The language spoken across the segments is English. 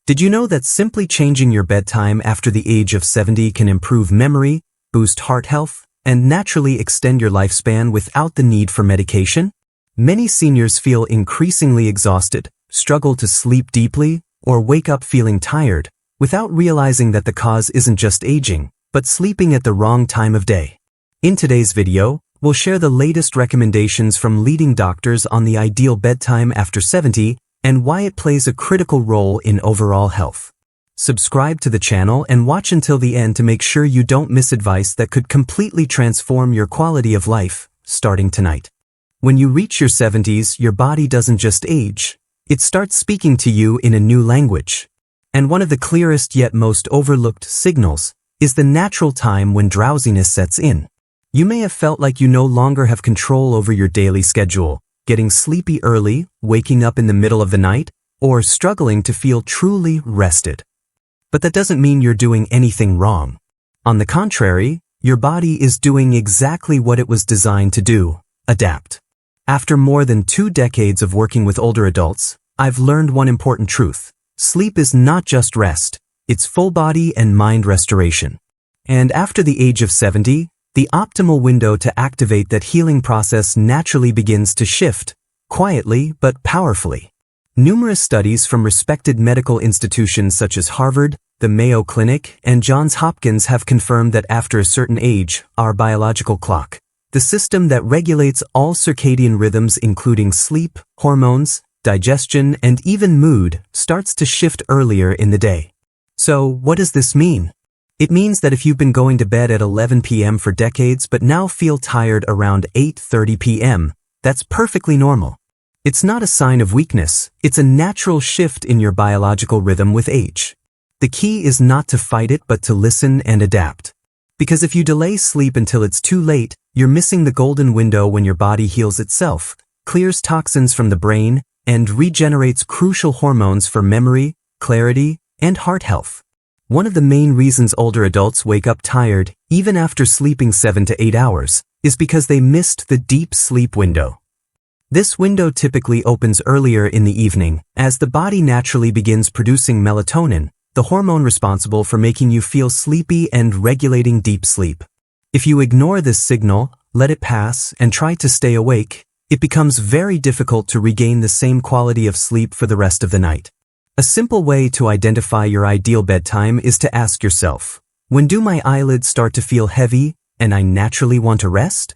Did you know that simply changing your bedtime after the age of 70 can improve memory, boost heart health, and naturally extend your lifespan without the need for medication? Many seniors feel increasingly exhausted, struggle to sleep deeply, or wake up feeling tired, without realizing that the cause isn't just aging, but sleeping at the wrong time of day. In today's video, we'll share the latest recommendations from leading doctors on the ideal bedtime after 70 and why it plays a critical role in overall health. Subscribe to the channel and watch until the end to make sure you don't miss advice that could completely transform your quality of life, starting tonight. When you reach your 70s, your body doesn't just age, it starts speaking to you in a new language. And one of the clearest yet most overlooked signals is the natural time when drowsiness sets in. You may have felt like you no longer have control over your daily schedule, getting sleepy early, waking up in the middle of the night, or struggling to feel truly rested. But that doesn't mean you're doing anything wrong. On the contrary, your body is doing exactly what it was designed to do: adapt. After more than 2 decades of working with older adults, I've learned one important truth. Sleep is not just rest, it's full body and mind restoration. And after the age of 70, the optimal window to activate that healing process naturally begins to shift, quietly but powerfully. Numerous studies from respected medical institutions such as Harvard, the Mayo Clinic, and Johns Hopkins have confirmed that after a certain age, our biological clock, the system that regulates all circadian rhythms including sleep, hormones, digestion, and even mood, starts to shift earlier in the day. So, what does this mean? It means that if you've been going to bed at 11 p.m. for decades but now feel tired around 8:30 p.m., that's perfectly normal. It's not a sign of weakness, it's a natural shift in your biological rhythm with age. The key is not to fight it but to listen and adapt. Because if you delay sleep until it's too late, you're missing the golden window when your body heals itself, clears toxins from the brain, and regenerates crucial hormones for memory, clarity, and heart health. One of the main reasons older adults wake up tired, even after sleeping 7 to 8 hours, is because they missed the deep sleep window. This window typically opens earlier in the evening, as the body naturally begins producing melatonin, the hormone responsible for making you feel sleepy and regulating deep sleep. If you ignore this signal, let it pass, and try to stay awake, it becomes very difficult to regain the same quality of sleep for the rest of the night. A simple way to identify your ideal bedtime is to ask yourself, when do my eyelids start to feel heavy and I naturally want to rest?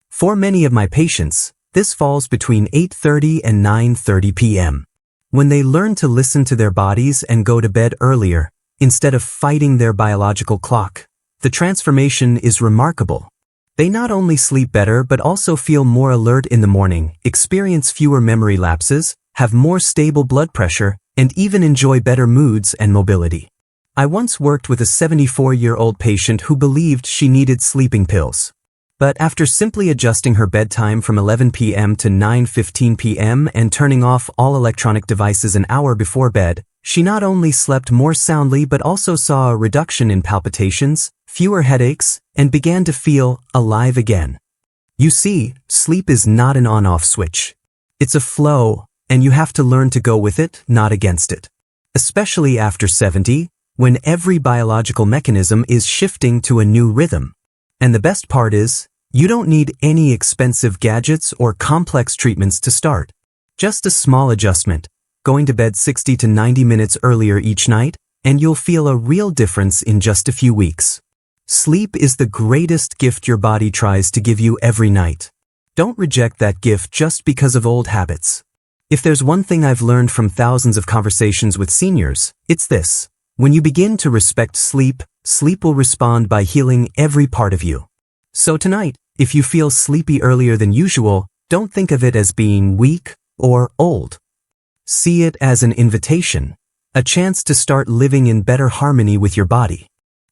For many of my patients, this falls between 8:30 and 9:30 p.m. When they learn to listen to their bodies and go to bed earlier, instead of fighting their biological clock, the transformation is remarkable. They not only sleep better but also feel more alert in the morning, experience fewer memory lapses, have more stable blood pressure, and even enjoy better moods and mobility. I once worked with a 74-year-old patient who believed she needed sleeping pills. But after simply adjusting her bedtime from 11 p.m. to 9:15 p.m. and turning off all electronic devices an hour before bed, she not only slept more soundly but also saw a reduction in palpitations, fewer headaches, and began to feel alive again. You see, sleep is not an on-off switch. It's a flow, and you have to learn to go with it, not against it. Especially after 70, when every biological mechanism is shifting to a new rhythm. And the best part is, you don't need any expensive gadgets or complex treatments to start. Just a small adjustment, going to bed 60 to 90 minutes earlier each night, and you'll feel a real difference in just a few weeks. Sleep is the greatest gift your body tries to give you every night. Don't reject that gift just because of old habits. If there's one thing I've learned from thousands of conversations with seniors, it's this. When you begin to respect sleep, sleep will respond by healing every part of you. So tonight, if you feel sleepy earlier than usual, don't think of it as being weak or old. See it as an invitation, a chance to start living in better harmony with your body.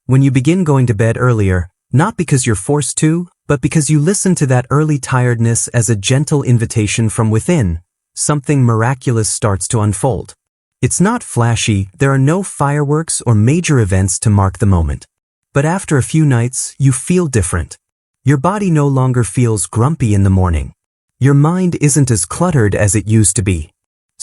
When you begin going to bed earlier, not because you're forced to, but because you listen to that early tiredness as a gentle invitation from within, something miraculous starts to unfold. It's not flashy, there are no fireworks or major events to mark the moment. But after a few nights, you feel different. Your body no longer feels grumpy in the morning. Your mind isn't as cluttered as it used to be.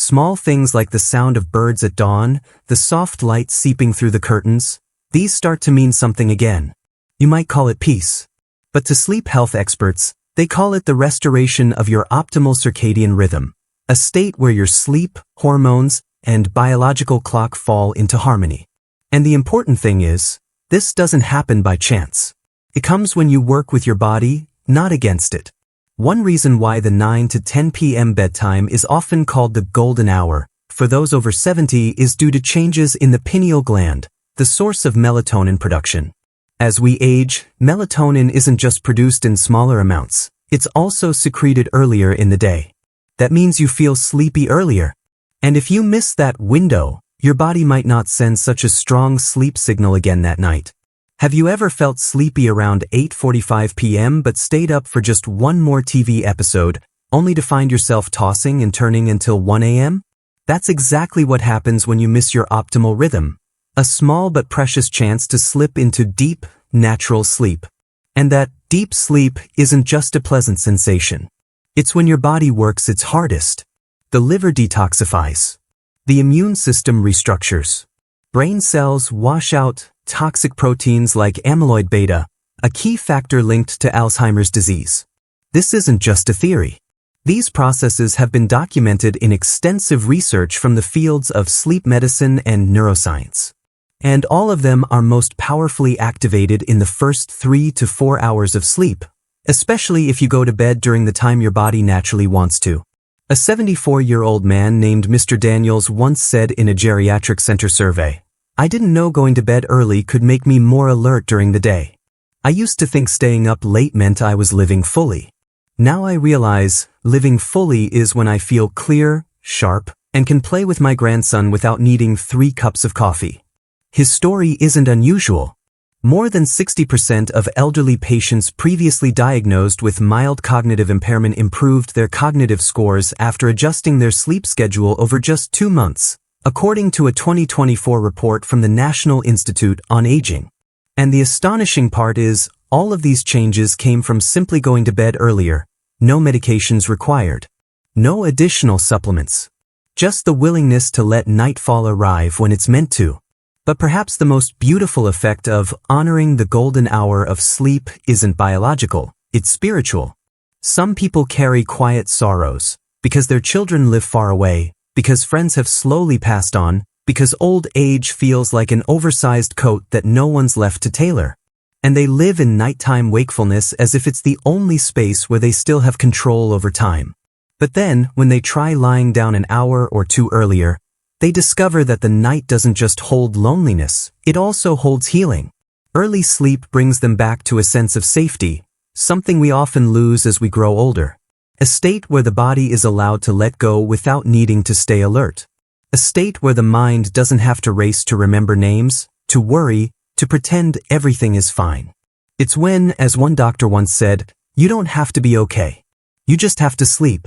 Small things like the sound of birds at dawn, the soft light seeping through the curtains, these start to mean something again. You might call it peace. But to sleep health experts, they call it the restoration of your optimal circadian rhythm, a state where your sleep, hormones, and biological clock fall into harmony. And the important thing is, this doesn't happen by chance. It comes when you work with your body, not against it. One reason why the 9 to 10 p.m. bedtime is often called the golden hour for those over 70 is due to changes in the pineal gland, the source of melatonin production. As we age, melatonin isn't just produced in smaller amounts, it's also secreted earlier in the day. That means you feel sleepy earlier. And if you miss that window, your body might not send such a strong sleep signal again that night. Have you ever felt sleepy around 8:45 p.m. but stayed up for just one more TV episode, only to find yourself tossing and turning until 1 a.m.? That's exactly what happens when you miss your optimal rhythm. A small but precious chance to slip into deep, natural sleep. And that deep sleep isn't just a pleasant sensation. It's when your body works its hardest. The liver detoxifies. The immune system restructures. Brain cells wash out toxic proteins like amyloid beta, a key factor linked to Alzheimer's disease. This isn't just a theory. These processes have been documented in extensive research from the fields of sleep medicine and neuroscience. And all of them are most powerfully activated in the first 3 to 4 hours of sleep, especially if you go to bed during the time your body naturally wants to. A 74-year-old man named Mr. Daniels once said in a geriatric center survey, "I didn't know going to bed early could make me more alert during the day. I used to think staying up late meant I was living fully. Now I realize living fully is when I feel clear, sharp, and can play with my grandson without needing 3 cups of coffee." His story isn't unusual. More than 60% of elderly patients previously diagnosed with mild cognitive impairment improved their cognitive scores after adjusting their sleep schedule over just 2 months, according to a 2024 report from the National Institute on Aging. And the astonishing part is, all of these changes came from simply going to bed earlier, no medications required, no additional supplements, just the willingness to let nightfall arrive when it's meant to. But perhaps the most beautiful effect of honoring the golden hour of sleep isn't biological, it's spiritual. Some people carry quiet sorrows, because their children live far away, because friends have slowly passed on, because old age feels like an oversized coat that no one's left to tailor. And they live in nighttime wakefulness as if it's the only space where they still have control over time. But then, when they try lying down an hour or 2 earlier, they discover that the night doesn't just hold loneliness, it also holds healing. Early sleep brings them back to a sense of safety, something we often lose as we grow older. A state where the body is allowed to let go without needing to stay alert. A state where the mind doesn't have to race to remember names, to worry, to pretend everything is fine. It's when, as one doctor once said, you don't have to be okay. You just have to sleep.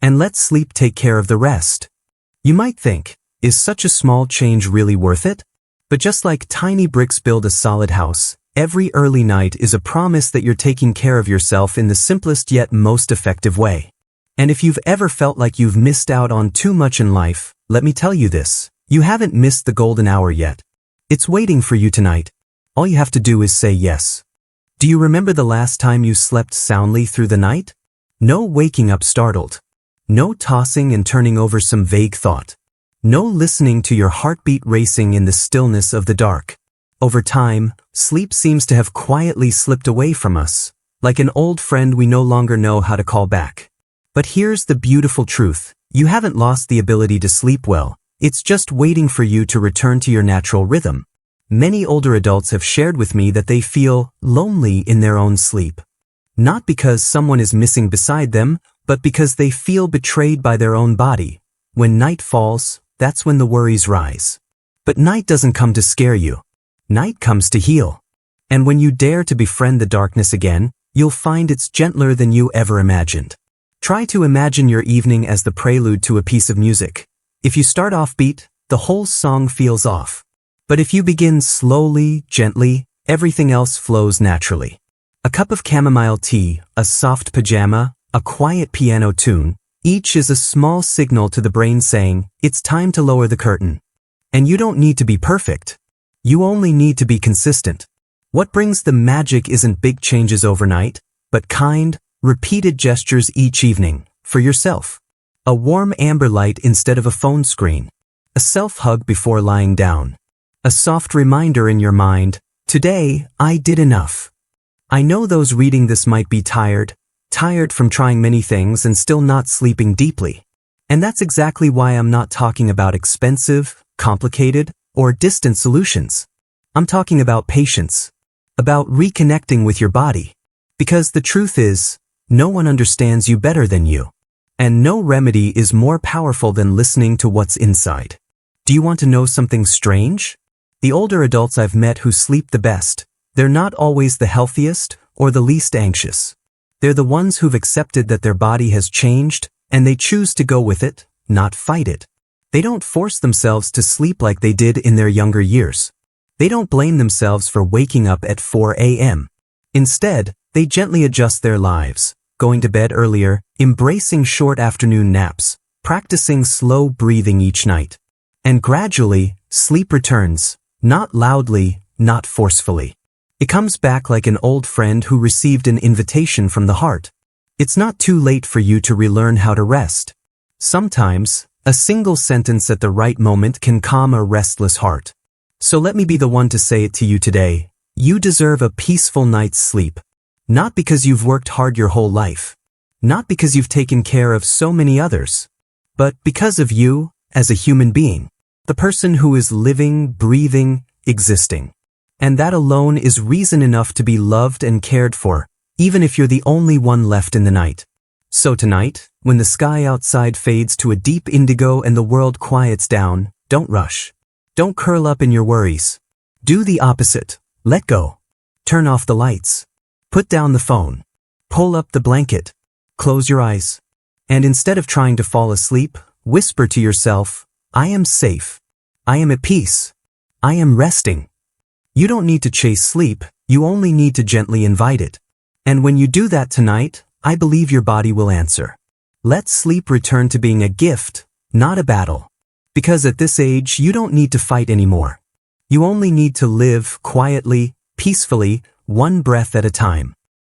And let sleep take care of the rest. You might think, is such a small change really worth it? But just like tiny bricks build a solid house, every early night is a promise that you're taking care of yourself in the simplest yet most effective way. And if you've ever felt like you've missed out on too much in life, let me tell you this, you haven't missed the golden hour yet. It's waiting for you tonight. All you have to do is say yes. Do you remember the last time you slept soundly through the night? No waking up startled. No tossing and turning over some vague thought. No listening to your heartbeat racing in the stillness of the dark. Over time, sleep seems to have quietly slipped away from us, like an old friend we no longer know how to call back. But here's the beautiful truth. You haven't lost the ability to sleep well. It's just waiting for you to return to your natural rhythm. Many older adults have shared with me that they feel lonely in their own sleep. Not because someone is missing beside them, but because they feel betrayed by their own body. When night falls, that's when the worries rise. But night doesn't come to scare you. Night comes to heal. And when you dare to befriend the darkness again, you'll find it's gentler than you ever imagined. Try to imagine your evening as the prelude to a piece of music. If you start offbeat, the whole song feels off. But if you begin slowly, gently, everything else flows naturally. A cup of chamomile tea, a soft pajama, a quiet piano tune, Each is a small signal to the brain saying, it's time to lower the curtain. And you don't need to be perfect. You only need to be consistent. What brings the magic isn't big changes overnight, but kind, repeated gestures each evening, for yourself. A warm amber light instead of a phone screen. A self-hug before lying down. A soft reminder in your mind, today, I did enough. I know those reading this might be tired from trying many things and still not sleeping deeply. And that's exactly why I'm not talking about expensive, complicated, or distant solutions. I'm talking about patience. About reconnecting with your body. Because the truth is, no one understands you better than you. And no remedy is more powerful than listening to what's inside. Do you want to know something strange? The older adults I've met who sleep the best, they're not always the healthiest or the least anxious. They're the ones who've accepted that their body has changed, and they choose to go with it, not fight it. They don't force themselves to sleep like they did in their younger years. They don't blame themselves for waking up at 4 a.m. Instead, they gently adjust their lives, going to bed earlier, embracing short afternoon naps, practicing slow breathing each night. And gradually, sleep returns, not loudly, not forcefully. It comes back like an old friend who received an invitation from the heart. It's not too late for you to relearn how to rest. Sometimes, a single sentence at the right moment can calm a restless heart. So let me be the one to say it to you today. You deserve a peaceful night's sleep. Not because you've worked hard your whole life. Not because you've taken care of so many others. But because of you, as a human being. The person who is living, breathing, existing. And that alone is reason enough to be loved and cared for, even if you're the only one left in the night. So tonight, when the sky outside fades to a deep indigo and the world quiets down, don't rush. Don't curl up in your worries. Do the opposite. Let go. Turn off the lights. Put down the phone. Pull up the blanket. Close your eyes. And instead of trying to fall asleep, whisper to yourself, I am safe. I am at peace. I am resting. You don't need to chase sleep, you only need to gently invite it. And when you do that tonight, I believe your body will answer. Let sleep return to being a gift, not a battle. Because at this age, you don't need to fight anymore. You only need to live quietly, peacefully, one breath at a time.